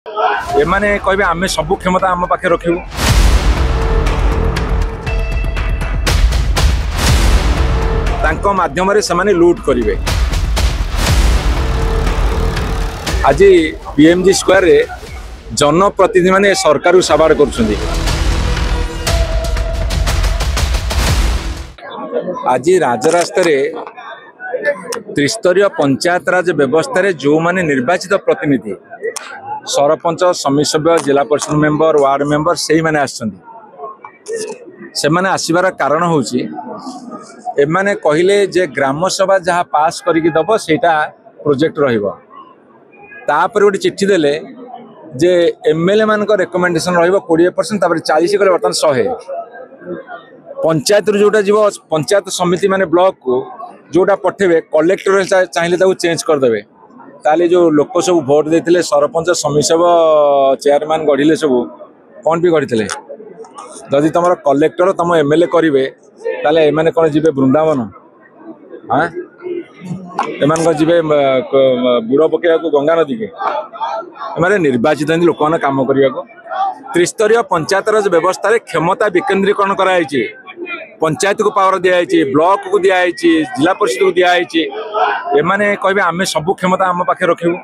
एमाने कहबे आमे सब क्षमता आम पाखे रखिबु। तांको माध्यम रे समाने लूट करिवे। आज पीएमजी स्क्वायर रे जनप्रतिनिधि माने सरकार साबाड़ करुछंदी। आज राजरास्ता रे त्रिस्तरीय पंचायत राज व्यवस्था रे जो माने निर्वाचित प्रतिनिधि सरपंच समिति सभ्य जिला परिषद मेंबर वार्ड मेंबर से माने आछंती। से माने आसीबार कारण होउची एमाने कहिले जे ग्राम सभा जहाँ पास करिक दब सेटा प्रोजेक्ट रहिबो। तापर गोटे चिट्ठी देले जे एमएलए मान रेकमेंडेशन रहिबो 20% तापर 40 करे बर्तन 100 पंचायत रो जोटा जीवो पंचायत समिति माने ब्लॉक को जोटा पठेबे कलेक्टर चाहिए ताको चेंज कर देबे। ताले जो लोक सब वोट देथिले सरपंच समिति सभा चेयरमैन गढिले सब कोन भी गढिथिले जदि तमरो कलेक्टर तम एमएलए करिवे ताले एमाने कोन जिबे वृंदावन हां एमान को जिबे बुड़ पकेया को गंगा नदी के एमाने निर्वाचित लोक माने काम करिया को त्रिस्तरीय पंचायत राज व्यवस्था रे क्षमता विकेंद्रीकरण करायछि। पंचायत को पावर दिया ब्लॉक को दिया जिला परिषद को दिया एमाने कहबे आमे सब क्षमता आम पाखे रखिबु।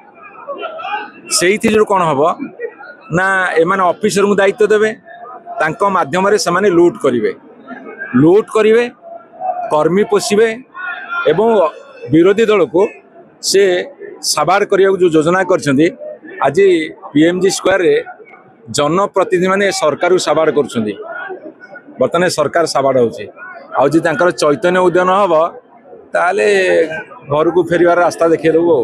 सेही जो कौन हम ना एमाने ऑफिसर को दायित्व देवे तांको माध्यम रे समाने लूट करिवे कर्मी पोषिबे एवं विरोधी दल को से साबाड़ करिया जो योजना करछंदी। आज पीएमजी स्क्वायर रे जनप्रतिनिधि माने सरकार साबाड़ करछंदी। बर्तमान सरकार साबाड़ होची आउजी तांकर चैतन्य उद्यान हबो ताले घर को फेरिवार रास्ता देखै देबो।